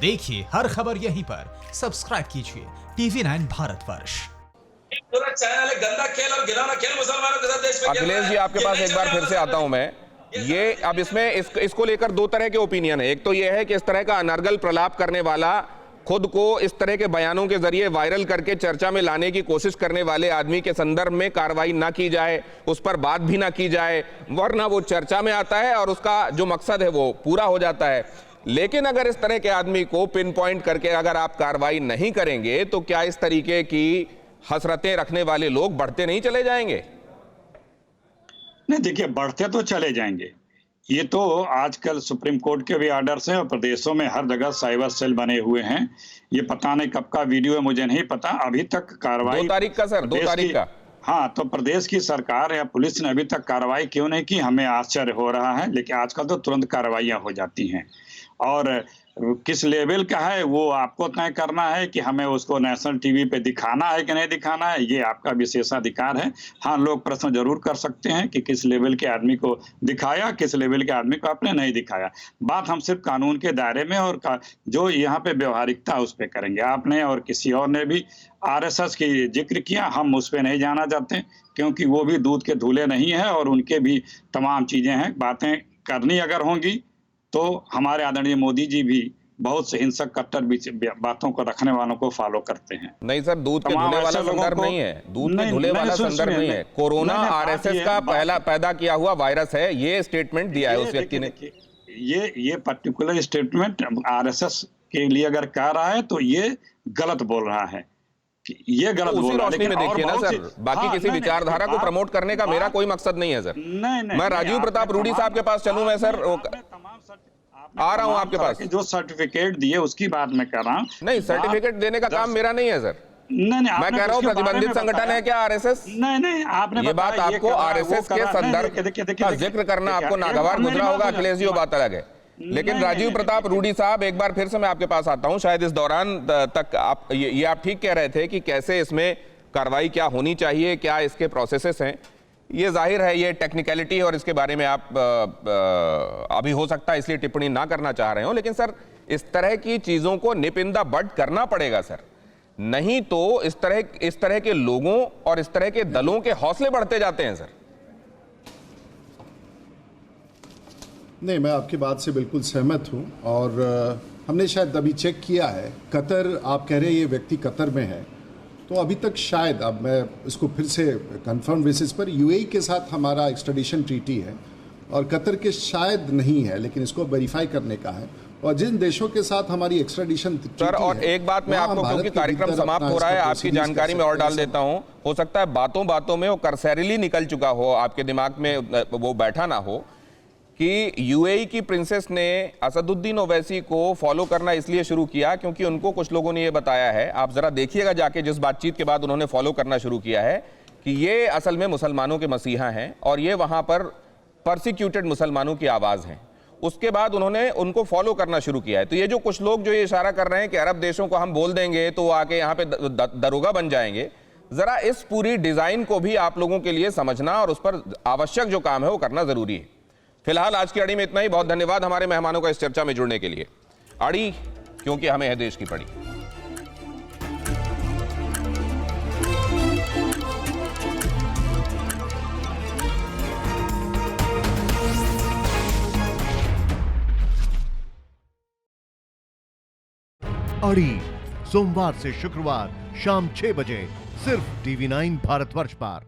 देखिए हर खबर यहीं पर, सब्सक्राइब कीजिए TV9 भारतवर्ष। पूरा चैनल है, गंदा खेल और गिराना खेल मुसलमानों के साथ देश में। अखिलेश जी, आपके पास एक बार फिर से आता हूं मैं। ये अब इसमें इसको लेकर दो तरह के ओपिनियन है। एक तो ये है कि इस तरह का अनर्गल प्रलाप करने वाला, खुद को इस तरह के बयानों के जरिए वायरल करके चर्चा में लाने की कोशिश करने वाले आदमी के संदर्भ में कार्रवाई ना की जाए, उस पर बात भी ना की जाए, वरना वो चर्चा में आता है और उसका जो मकसद है वो पूरा हो जाता है। लेकिन अगर इस तरह के आदमी को पिन पॉइंट करके अगर आप कार्रवाई नहीं करेंगे तो क्या इस तरीके की हसरतें रखने वाले लोग बढ़ते नहीं चले जाएंगे? नहीं, देखिए, बढ़ते तो चले जाएंगे। ये तो आजकल सुप्रीम कोर्ट के भी आर्डर्स हैं और प्रदेशों में हर जगह साइबर सेल बने हुए हैं। ये पता नहीं कब का वीडियो है, मुझे नहीं पता। अभी तक कार्रवाई 2 तारीख का सर, 2 तारीख का। हाँ, तो प्रदेश की सरकार या पुलिस ने अभी तक कार्रवाई क्यों नहीं की, हमें आश्चर्य हो रहा है। लेकिन आजकल तो तुरंत कार्रवाइयां हो जाती हैं। और किस लेवल का है वो आपको तय करना है कि हमें उसको नेशनल टीवी पे दिखाना है कि नहीं दिखाना है, ये आपका विशेषाधिकार है। हाँ, लोग प्रश्न जरूर कर सकते हैं कि किस लेवल के आदमी को दिखाया, किस लेवल के आदमी को आपने नहीं दिखाया। बात हम सिर्फ कानून के दायरे में और जो यहाँ पे व्यवहारिकता उस पर करेंगे। आपने और किसी और ने भी RSS की जिक्र किया, हम उस पर नहीं जाना चाहते क्योंकि वो भी दूध के धूले नहीं है और उनके भी तमाम चीजें हैं। बातें करनी अगर होंगी तो हमारे आदरणीय मोदी जी भी बहुत से हिंसक कट्टर बातों को रखने वालों को फॉलो करते हैं। नहीं सर, दूध के धुले वाला संदर्भ नहीं है, दूध के धुले वाला संदर्भ नहीं है। कोरोना RSS का पहला पैदा किया हुआ वायरस है, ये स्टेटमेंट दिया है उस व्यक्ति ने। ये पर्टिकुलर स्टेटमेंट RSS के लिए अगर कह रहा है तो ये गलत बोल रहा है। ये गलत तो उसी रोशनी में देखिए ना सर, बाकी किसी विचारधारा को प्रमोट करने का मेरा कोई मकसद नहीं है सर। मैं राजीव प्रताप रूडी साहब के पास चलूं मैं सर? आ रहा हूं आपके पास। जो सर्टिफिकेट दिए उसकी बात मैं कर रहा हूं। नहीं, सर्टिफिकेट देने का काम मेरा नहीं है सर। नहीं, मैं कह रहा हूं प्रतिबंधित संगठन है क्या RSS? नहीं, आपने ये बात आपको RSS के संदर्भ का जिक्र करना आपको नागवार गुजरा होगा अखिलेश जी, वो बात अलग है। लेकिन राजीव प्रताप रूडी साहब, एक बार फिर से मैं आपके पास आता हूं। शायद इस दौरान तक आप ये आप ठीक कह रहे थे कि कैसे इसमें कार्रवाई क्या होनी चाहिए, क्या इसके प्रोसेसेस हैं। ये जाहिर है ये टेक्निकलिटी और इसके बारे में आप अभी हो सकता है इसलिए टिप्पणी ना करना चाह रहे हो। लेकिन सर, इस तरह की चीजों को निपिंदा बट करना पड़ेगा सर, नहीं तो इस तरह के लोगों और इस तरह के दलों के हौसले बढ़ते जाते हैं सर। नहीं, मैं आपकी बात से बिल्कुल सहमत हूं और हमने शायद अभी चेक किया है। कतर, आप कह रहे हैं ये व्यक्ति कतर में है, तो अभी तक शायद, अब मैं इसको फिर से कंफर्म बेसिस पर, UAE के साथ हमारा एक्स्ट्राडिशन ट्रीटी है और कतर के शायद नहीं है, लेकिन इसको वेरीफाई करने का है। और जिन देशों के साथ हमारी एक्स्ट्राडिशन सर, और एक बात मैं आपको, क्योंकि कार्यक्रम समाप्त हो रहा है, आपकी जानकारी में और डाल देता हूं। हो सकता है बातों बातों में वो कर्सरीली निकल चुका हो, आपके दिमाग में वो बैठा ना हो कि UAE की प्रिंसेस ने असदुद्दीन ओवैसी को फॉलो करना इसलिए शुरू किया क्योंकि उनको कुछ लोगों ने ये बताया है, आप जरा देखिएगा जाके, जिस बातचीत के बाद उन्होंने फॉलो करना शुरू किया है, कि ये असल में मुसलमानों के मसीहा हैं और ये वहां पर परसिक्यूटेड मुसलमानों की आवाज हैं। उसके बाद उन्होंने उनको फॉलो करना शुरू किया है। तो ये जो कुछ लोग जो ये इशारा कर रहे हैं कि अरब देशों को हम बोल देंगे तो वो आके यहाँ पे दरोगा बन जाएंगे, जरा इस पूरी डिजाइन को भी आप लोगों के लिए समझना और उस पर आवश्यक जो काम है वो करना जरूरी है। फिलहाल आज की अड़ी में इतना ही। बहुत धन्यवाद हमारे मेहमानों का इस चर्चा में जुड़ने के लिए। अड़ी क्योंकि हमें है देश की पड़ी। अड़ी सोमवार से शुक्रवार शाम 6 बजे सिर्फ TV9 भारतवर्ष पर।